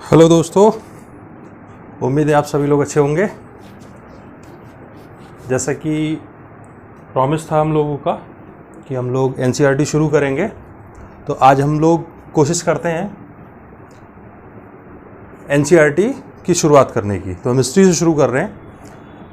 Hello दोस्तों, उम्मीद है आप सभी लोग अच्छे होंगे। जैसा कि प्रॉमिस था हम लोगों का कि हम लोग एनसीईआरटी शुरू करेंगे, तो आज हम लोग कोशिश करते हैं एनसीईआरटी की शुरुआत करने की। तो हम हिस्ट्री से शुरू कर रहे हैं।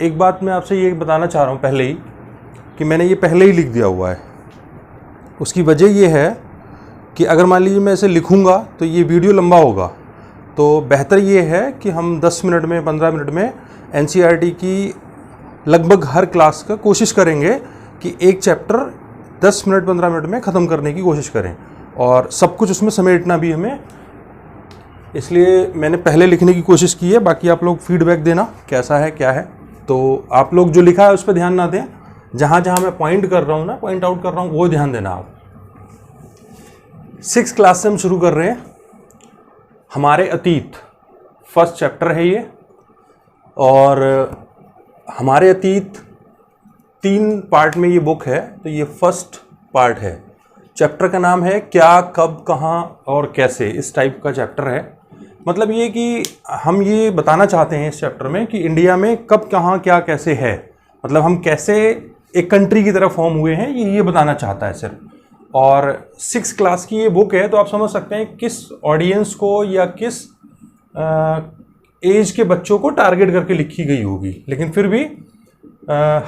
एक बात मैं आपसे ये बताना चाह रहा हूँ पहले ही कि मैंने ये पहले ही लिख दिया हुआ है। उसकी वजह ये है कि अगर मान लीजिए मैं इसे लिखूँगा तो ये वीडियो लंबा होगा, तो बेहतर ये है कि हम 10 मिनट में 15 मिनट में एनसीईआरटी की लगभग हर क्लास का कोशिश करेंगे कि एक चैप्टर 10 मिनट 15 मिनट में ख़त्म करने की कोशिश करें और सब कुछ उसमें समेटना भी हमें, इसलिए मैंने पहले लिखने की कोशिश की है। बाकी आप लोग फीडबैक देना कैसा है क्या है। तो आप लोग जो लिखा है उस पर ध्यान ना दें, जहाँ जहाँ मैं पॉइंट कर रहा हूँ ना, पॉइंट आउट कर रहा हूँ, वो ध्यान देना आप। 6 क्लास से हम शुरू कर रहे हैं। हमारे अतीत फर्स्ट चैप्टर है ये, और हमारे अतीत 3 पार्ट में ये बुक है। तो ये फर्स्ट पार्ट है। चैप्टर का नाम है क्या, कब, कहाँ और कैसे। इस टाइप का चैप्टर है। मतलब ये कि हम ये बताना चाहते हैं इस चैप्टर में कि इंडिया में कब, कहाँ, क्या, कैसे है। मतलब हम कैसे एक कंट्री की तरह फॉर्म हुए हैं, ये बताना चाहता है सिर्फ। और 6 क्लास की ये बुक है, तो आप समझ सकते हैं किस ऑडियंस को या किस एज के बच्चों को टारगेट करके लिखी गई होगी। लेकिन फिर भी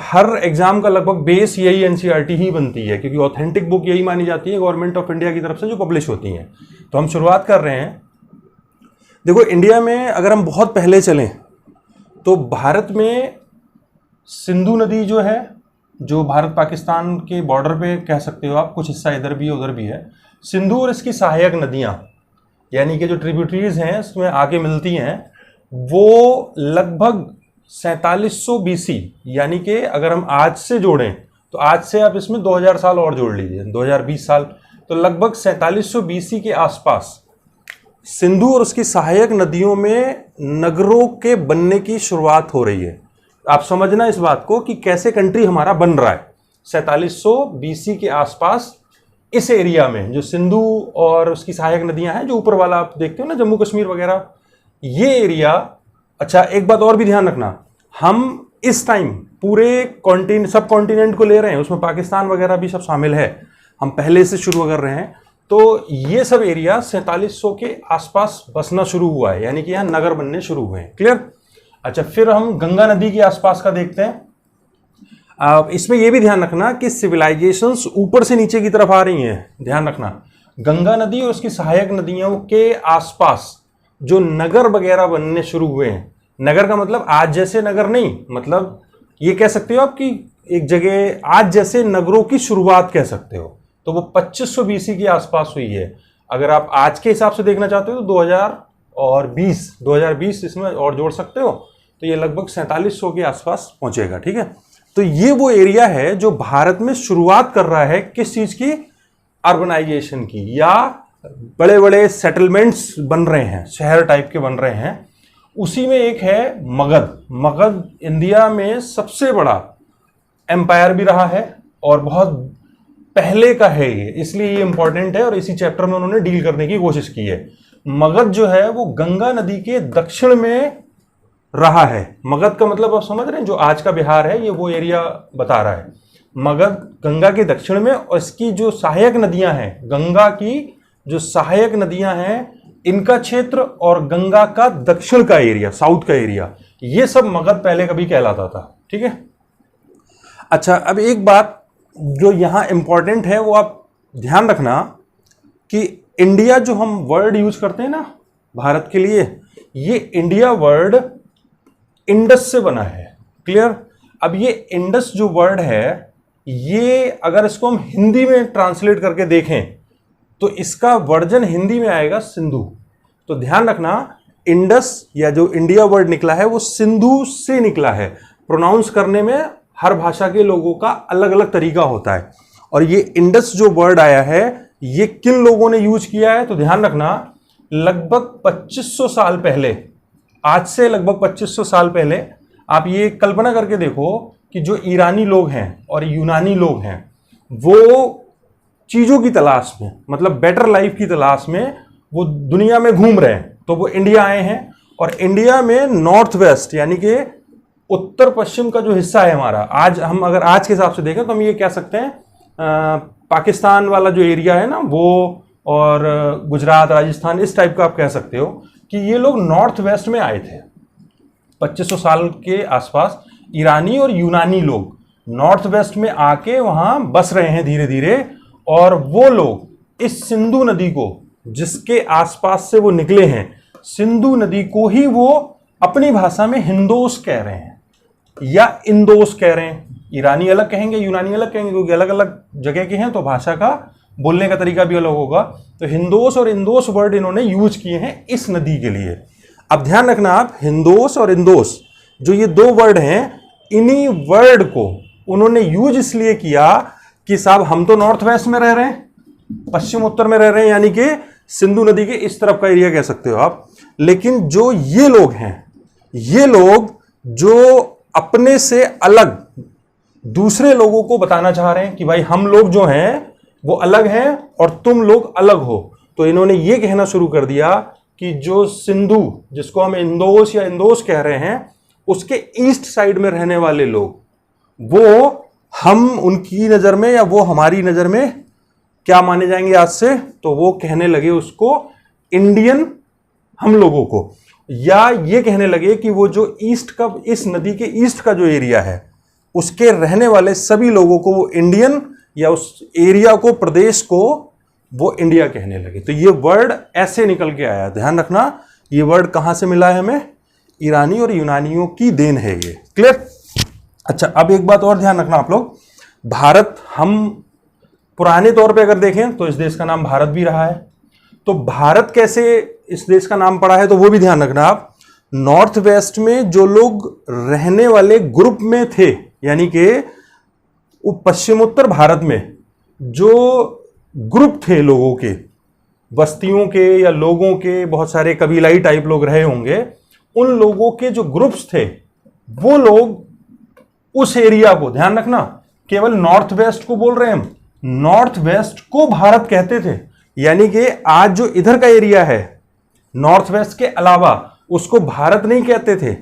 हर एग्जाम का लगभग बेस यही एनसीईआरटी ही बनती है, क्योंकि ऑथेंटिक बुक यही मानी जाती है गवर्नमेंट ऑफ इंडिया की तरफ से जो पब्लिश होती हैं। तो हम शुरुआत कर रहे हैं। देखो, इंडिया में अगर हम बहुत पहले चलें तो भारत में सिंधु नदी जो है, जो भारत पाकिस्तान के बॉर्डर पे कह सकते हो आप, कुछ हिस्सा इधर भी है उधर भी है। सिंधु और इसकी सहायक नदियाँ, यानी कि जो ट्रिब्यूटरीज हैं इसमें आके मिलती हैं, वो लगभग 4700 BC, यानी कि अगर हम आज से जोड़ें तो आज से आप इसमें 2000 साल और जोड़ लीजिए, 2020 साल, तो लगभग 4700 BC के आसपास सिंधु और उसकी सहायक नदियों में नगरों के बनने की शुरुआत हो रही है। आप समझना इस बात को कि कैसे कंट्री हमारा बन रहा है। 4700 BC के आसपास इस एरिया में जो सिंधु और उसकी सहायक नदियां हैं, जो ऊपर वाला आप देखते हो ना, जम्मू कश्मीर वगैरह, ये एरिया। अच्छा, एक बात और भी ध्यान रखना, हम इस टाइम पूरे सब कॉन्टिनेंट को ले रहे हैं, उसमें पाकिस्तान वगैरह भी सब शामिल है। हम पहले से शुरू कर रहे हैं। तो ये सब एरिया 4700 के आसपास बसना शुरू हुआ है, यानी कि यहाँ नगर बनने शुरू हुए हैं। क्लियर? अच्छा, फिर हम गंगा नदी के आसपास का देखते हैं। इसमें यह भी ध्यान रखना कि सिविलाइजेशंस ऊपर से नीचे की तरफ आ रही हैं। ध्यान रखना, गंगा नदी और उसकी सहायक नदियों के आसपास जो नगर वगैरह बनने शुरू हुए हैं, नगर का मतलब आज जैसे नगर नहीं, मतलब ये कह सकते हो आप कि एक जगह आज जैसे नगरों की शुरुआत कह सकते हो। तो वो 2500 BC के आसपास हुई है। अगर आप आज के हिसाब से देखना चाहते हो तो 2020 इसमें और जोड़ सकते हो, तो ये लगभग 4700 के आसपास पहुंचेगा। ठीक है? तो ये वो एरिया है जो भारत में शुरुआत कर रहा है किस चीज की, अर्बनाइजेशन की, या बड़े बड़े सेटलमेंट्स बन रहे हैं, शहर टाइप के बन रहे हैं। उसी में एक है मगध। मगध इंडिया में सबसे बड़ा एम्पायर भी रहा है और बहुत पहले का है ये, इसलिए ये इंपॉर्टेंट है और इसी चैप्टर में उन्होंने डील करने की कोशिश की है। मगध जो है वो गंगा नदी के दक्षिण में रहा है। मगध का मतलब आप समझ रहे हैं, जो आज का बिहार है, ये वो एरिया बता रहा है। मगध गंगा के दक्षिण में, और इसकी जो सहायक नदियां हैं, गंगा की जो सहायक नदियां हैं, इनका क्षेत्र और गंगा का दक्षिण का एरिया, साउथ का एरिया, ये सब मगध पहले कभी कहलाता था। ठीक है? अच्छा, अब एक बात जो यहां इंपॉर्टेंट है वो आप ध्यान रखना कि इंडिया जो हम वर्ड यूज करते हैं ना भारत के लिए, ये इंडिया वर्ड इंडस से बना है। क्लियर? अब ये इंडस जो वर्ड है, ये अगर इसको हम हिंदी में ट्रांसलेट करके देखें तो इसका वर्जन हिंदी में आएगा सिंधु। तो ध्यान रखना, इंडस या जो इंडिया वर्ड निकला है वो सिंधु से निकला है। प्रोनाउंस करने में हर भाषा के लोगों का अलग अलग तरीका होता है। और ये इंडस जो वर्ड आया है, ये किन लोगों ने यूज किया है, तो ध्यान रखना, लगभग 2500 साल पहले, आज से लगभग 2500 साल पहले आप ये कल्पना करके देखो कि जो ईरानी लोग हैं और यूनानी लोग हैं, वो चीज़ों की तलाश में, मतलब बेटर लाइफ की तलाश में वो दुनिया में घूम रहे हैं। तो वो इंडिया आए हैं और इंडिया में नॉर्थ वेस्ट यानी कि उत्तर पश्चिम का जो हिस्सा है हमारा, आज हम अगर आज के हिसाब से देखें तो हम ये कह सकते हैं पाकिस्तान वाला जो एरिया है ना वो, और गुजरात, राजस्थान, इस टाइप का आप कह सकते हो कि ये लोग नॉर्थ वेस्ट में आए थे 2500 साल के आसपास। ईरानी और यूनानी लोग नॉर्थ वेस्ट में आके वहां बस रहे हैं धीरे धीरे, और वो लोग इस सिंधु नदी को, जिसके आसपास से वो निकले हैं, सिंधु नदी को ही वो अपनी भाषा में हिंदोस कह रहे हैं या इंदोस कह रहे हैं। ईरानी अलग कहेंगे, यूनानी अलग कहेंगे, क्योंकि अलग अलग जगह के हैं तो भाषा का बोलने का तरीका भी अलग होगा। तो हिंदोस और इंदोस वर्ड इन्होंने यूज किए हैं इस नदी के लिए। अब ध्यान रखना आप, हिंदोस और इंदोस जो ये दो वर्ड हैं, इन्हीं वर्ड को उन्होंने यूज इसलिए किया कि साहब हम तो नॉर्थ वेस्ट में रह रहे हैं, पश्चिम उत्तर में रह रहे हैं, यानी कि सिंधु नदी के इस तरफ का एरिया कह सकते हो आप। लेकिन जो ये लोग हैं, ये लोग जो अपने से अलग दूसरे लोगों को बताना चाह रहे हैं कि भाई हम लोग जो हैं वो अलग हैं और तुम लोग अलग हो, तो इन्होंने ये कहना शुरू कर दिया कि जो सिंधु, जिसको हम इंदोस या इंदोस कह रहे हैं, उसके ईस्ट साइड में रहने वाले लोग, वो हम उनकी नजर में या वो हमारी नजर में क्या माने जाएंगे आज से, तो वो कहने लगे उसको इंडियन हम लोगों को, या ये कहने लगे कि वो जो ईस्ट का, इस नदी के ईस्ट का जो एरिया है उसके रहने वाले सभी लोगों को वो इंडियन, या उस एरिया को, प्रदेश को वो इंडिया कहने लगे। तो ये वर्ड ऐसे निकल के आया। ध्यान रखना, ये वर्ड कहां से मिला है हमें? ईरानी और यूनानियों की देन है ये। क्लियर? अच्छा, अब एक बात और ध्यान रखना आप लोग, भारत, हम पुराने तौर पे अगर देखें तो इस देश का नाम भारत भी रहा है। तो भारत कैसे इस देश का नाम पड़ा है तो वो भी ध्यान रखना आप। नॉर्थ वेस्ट में जो लोग रहने वाले ग्रुप में थे, यानी कि वो पश्चिमोत्तर भारत में जो ग्रुप थे लोगों के, बस्तियों के या लोगों के, बहुत सारे कबीलाई टाइप लोग रहे होंगे, उन लोगों के जो ग्रुप्स थे वो लोग उस एरिया को, ध्यान रखना, केवल नॉर्थ वेस्ट को बोल रहे हैं हम, नॉर्थ वेस्ट को भारत कहते थे। यानी कि आज जो इधर का एरिया है नॉर्थ वेस्ट के अलावा, उसको भारत नहीं कहते थे।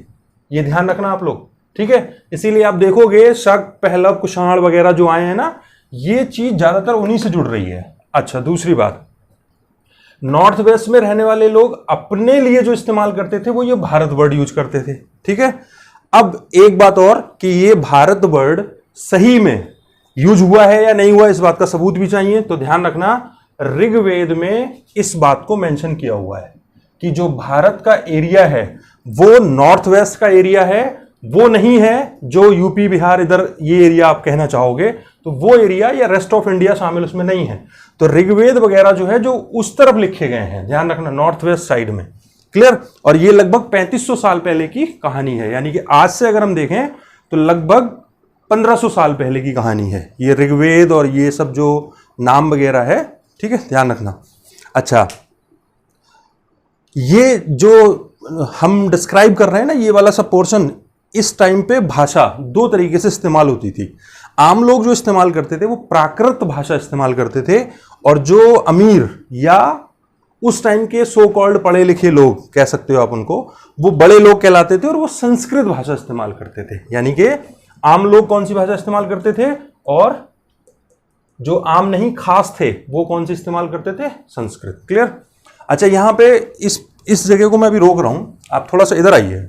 ये ध्यान रखना आप लोग, ठीक है? इसीलिए आप देखोगे शक, पहलव, कुषाण वगैरह जो आए हैं ना, ये चीज ज्यादातर उन्हीं से जुड़ रही है। अच्छा, दूसरी बात, नॉर्थ वेस्ट में रहने वाले लोग अपने लिए जो इस्तेमाल करते थे वो ये भारत वर्ड यूज करते थे, ठीक है? अब एक बात और कि ये भारत वर्ड सही में यूज हुआ है या नहीं हुआ, इस बात का सबूत भी चाहिए। तो ध्यान रखना, ऋग्वेद में इस बात को मेंशन किया हुआ है कि जो भारत का एरिया है वो नॉर्थ वेस्ट का एरिया है, वो नहीं है जो यूपी बिहार इधर ये एरिया आप कहना चाहोगे, तो वो एरिया या रेस्ट ऑफ इंडिया शामिल उसमें नहीं है। तो ऋग्वेद वगैरह जो है जो उस तरफ लिखे गए हैं, ध्यान रखना, नॉर्थ वेस्ट साइड में। क्लियर? और ये लगभग 3500 साल पहले की कहानी है, यानी कि आज से अगर हम देखें तो लगभग 1500 साल पहले की कहानी है ये ऋग्वेद और ये सब जो नाम वगैरह है, ठीक है? ध्यान रखना। अच्छा, ये जो हम डिस्क्राइब कर रहे हैं ना, ये वाला सब पोर्शन, इस टाइम पे भाषा दो तरीके से इस्तेमाल होती थी। आम लोग जो इस्तेमाल करते थे वो प्राकृत भाषा इस्तेमाल करते थे, और जो अमीर या उस टाइम के सो कॉल्ड पढ़े लिखे लोग कह सकते हो आप उनको, वो बड़े लोग कहलाते थे और वो संस्कृत भाषा इस्तेमाल करते थे। यानी कि आम लोग कौन सी भाषा इस्तेमाल करते थे, और जो आम नहीं खास थे वो कौन सी इस्तेमाल करते थे? संस्कृत। क्लियर? अच्छा, यहां पे इस जगह को मैं अभी रोक रहा हूं, आप थोड़ा सा इधर आइए।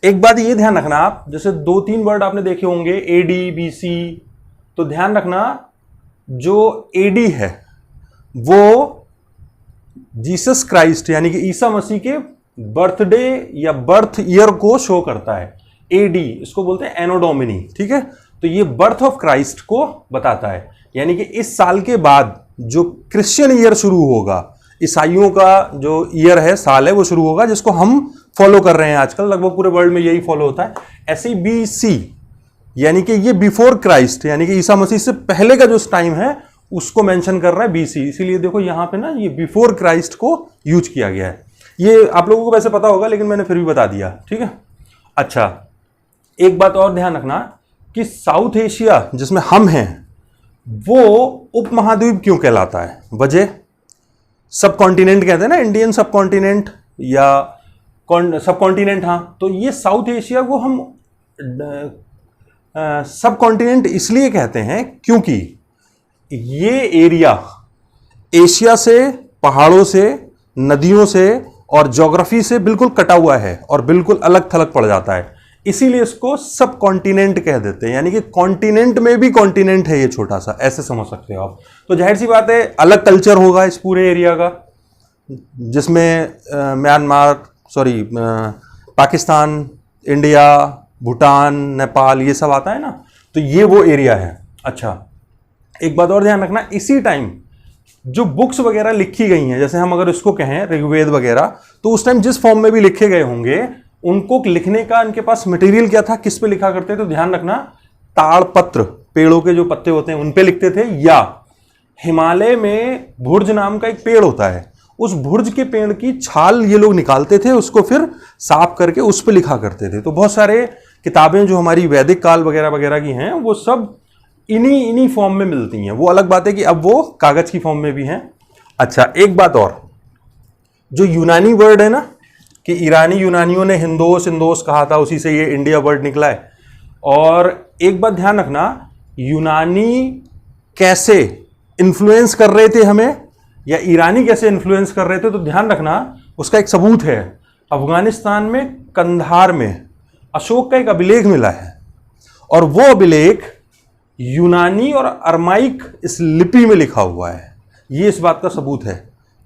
एक बात ये ध्यान रखना आप, जैसे 2-3 वर्ड आपने देखे होंगे एडी, बीसी, तो ध्यान रखना जो एडी है वो जीसस क्राइस्ट यानी कि ईसा मसीह के बर्थडे या बर्थ ईयर को शो करता है। एडी इसको बोलते हैं एनो डोमिनी, ठीक है? तो ये बर्थ ऑफ क्राइस्ट को बताता है, यानी कि इस साल के बाद जो क्रिश्चियन ईयर शुरू होगा, ईसाइयों का जो ईयर है, साल है, वो शुरू होगा, जिसको हम फॉलो कर रहे हैं आजकल, लगभग पूरे वर्ल्ड में यही फॉलो होता है। ऐसे बीसी यानी कि ये बिफोर क्राइस्ट, यानी कि ईसा मसीह से पहले का जो टाइम है उसको मेंशन कर रहा है बीसी। इसीलिए देखो यहां पे ना ये बिफोर क्राइस्ट को यूज किया गया है। ये आप लोगों को वैसे पता होगा लेकिन मैंने फिर भी बता दिया, ठीक है? अच्छा, एक बात और ध्यान रखना कि साउथ एशिया जिसमें हम हैं वो उपमहाद्वीप क्यों कहलाता है? वजह, सब कॉन्टिनेंट कहते हैं ना, इंडियन सब कॉन्टिनेंट या सब कॉन्टिनेंट, हाँ, तो ये साउथ एशिया को हम सब कॉन्टिनेंट इसलिए कहते हैं क्योंकि ये एरिया एशिया से, पहाड़ों से, नदियों से और ज्योग्राफी से बिल्कुल कटा हुआ है और बिल्कुल अलग थलग पड़ जाता है, इसीलिए इसको सब कॉन्टिनेंट कह देते हैं। यानी कि कॉन्टिनेंट में भी कॉन्टिनेंट है ये छोटा सा, ऐसे समझ सकते हो आप। तो जाहिर सी बात है अलग कल्चर होगा इस पूरे एरिया का, जिसमें म्यांमार, पाकिस्तान, इंडिया, भूटान, नेपाल, ये सब आता है ना, तो ये वो एरिया है। अच्छा, एक बात और ध्यान रखना, इसी टाइम जो बुक्स वगैरह लिखी गई हैं, जैसे हम अगर इसको कहें ऋग्वेद वगैरह, तो उस टाइम जिस फॉर्म में भी लिखे गए होंगे, उनको लिखने का इनके पास मटेरियल क्या था, किस पे लिखा करते थे, तो ध्यान रखना, ताड़पत्र, पेड़ों के जो पत्ते होते हैं उन पे लिखते थे, या हिमालय में भुर्ज नाम का एक पेड़ होता है, उस भुर्ज के पेड़ की छाल ये लोग निकालते थे, उसको फिर साफ करके उस पे लिखा करते थे। तो बहुत सारे किताबें जो हमारी वैदिक काल वगैरह वगैरह की हैं, वो सब इन्हीं फॉर्म में मिलती हैं। वो अलग बात है कि अब वो कागज की फॉर्म में भी हैं। अच्छा, एक बात और, जो यूनानी वर्ड है ना, कि ईरानी यूनानियों ने हिंदोस कहा था, उसी से ये इंडिया वर्ड निकला है। और एक बात ध्यान रखना, यूनानी कैसे इन्फ्लुएंस कर रहे थे हमें, या ईरानी कैसे इन्फ्लुएंस कर रहे थे, तो ध्यान रखना, उसका एक सबूत है। अफगानिस्तान में कंधार में अशोक का एक अभिलेख मिला है, और वो अभिलेख यूनानी और अरमाइक इस लिपि में लिखा हुआ है। ये इस बात का सबूत है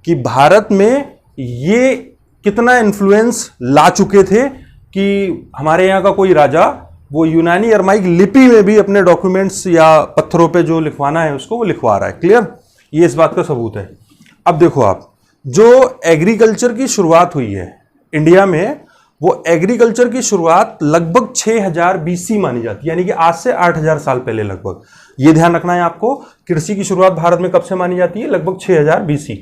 कि भारत में ये कितना इन्फ्लुएंस ला चुके थे, कि हमारे यहाँ का कोई राजा वो यूनानी अरमाइक लिपि में भी अपने डॉक्यूमेंट्स या पत्थरों पे जो लिखवाना है उसको वो लिखवा रहा है। क्लियर? ये इस बात का सबूत है। अब देखो आप, जो एग्रीकल्चर की शुरुआत हुई है इंडिया में, वो एग्रीकल्चर की शुरुआत लगभग 6000 BC मानी जाती है, यानी कि आज से 8000 साल पहले लगभग। ये ध्यान रखना है आपको, कृषि की शुरुआत भारत में कब से मानी जाती है, लगभग 6000 BC,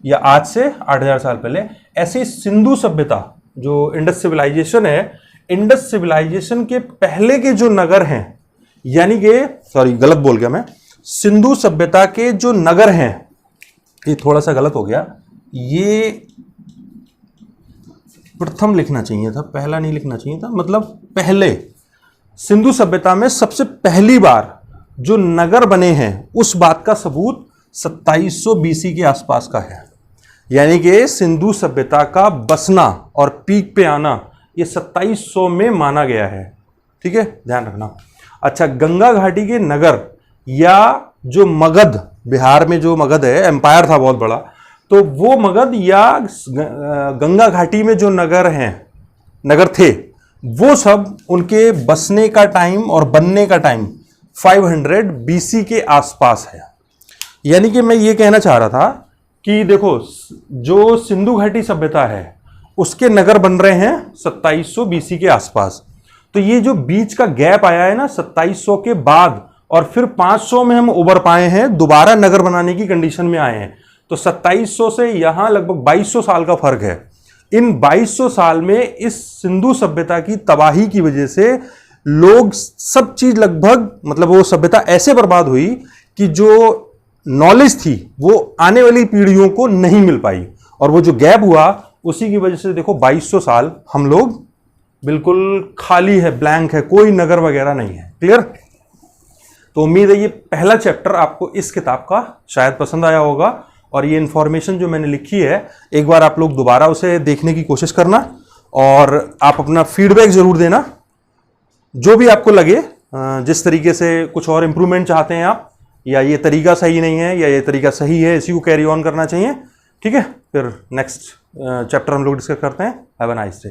या आज से 8000 साल पहले। ऐसे सिंधु सभ्यता, जो इंडस सिविलाइजेशन है, इंडस सिविलाइजेशन के पहले के जो नगर हैं, यानी कि गलत बोल गया मैं, सिंधु सभ्यता के जो नगर हैं, ये थोड़ा सा गलत हो गया, ये प्रथम लिखना चाहिए था, पहला नहीं लिखना चाहिए था, मतलब पहले सिंधु सभ्यता में सबसे पहली बार जो नगर बने हैं, उस बात का सबूत 2700 BC के आसपास का है। यानी कि सिंधु सभ्यता का बसना और पीक पे आना ये 2700 में माना गया है। ठीक है, ध्यान रखना। अच्छा, गंगा घाटी के नगर, या जो मगध, बिहार में जो मगध है, एम्पायर था बहुत बड़ा, तो वो मगध या गंगा घाटी में जो नगर थे, वो सब उनके बसने का टाइम और बनने का टाइम 500 BC के आसपास है। यानी कि मैं ये कहना चाह रहा था कि देखो, जो सिंधु घाटी सभ्यता है उसके नगर बन रहे हैं 2700 BC के आसपास। तो ये जो बीच का गैप आया है ना 2700 के बाद, और फिर 500 में हम उबर पाए हैं, दोबारा नगर बनाने की कंडीशन में आए हैं, तो 2700 से यहां लगभग 2200 साल का फर्क है। इन 2200 साल में इस सिंधु सभ्यता की तबाही की वजह से लोग सब चीज लगभग, मतलब वो सभ्यता ऐसे बर्बाद हुई कि जो नॉलेज थी वो आने वाली पीढ़ियों को नहीं मिल पाई, और वो जो गैप हुआ उसी की वजह से देखो 2200 साल हम लोग बिल्कुल खाली है, ब्लैंक है, कोई नगर वगैरह नहीं है। क्लियर? तो उम्मीद है ये पहला चैप्टर आपको इस किताब का शायद पसंद आया होगा, और ये इंफॉर्मेशन जो मैंने लिखी है एक बार आप लोग दोबारा उसे देखने की कोशिश करना, और आप अपना फीडबैक जरूर देना, जो भी आपको लगे, जिस तरीके से कुछ और इम्प्रूवमेंट चाहते हैं आप, या ये तरीका सही नहीं है या ये तरीका सही है, इसी को कैरी ऑन करना चाहिए। ठीक है, फिर नेक्स्ट चैप्टर हम लोग डिस्कस करते हैं। Have a nice day.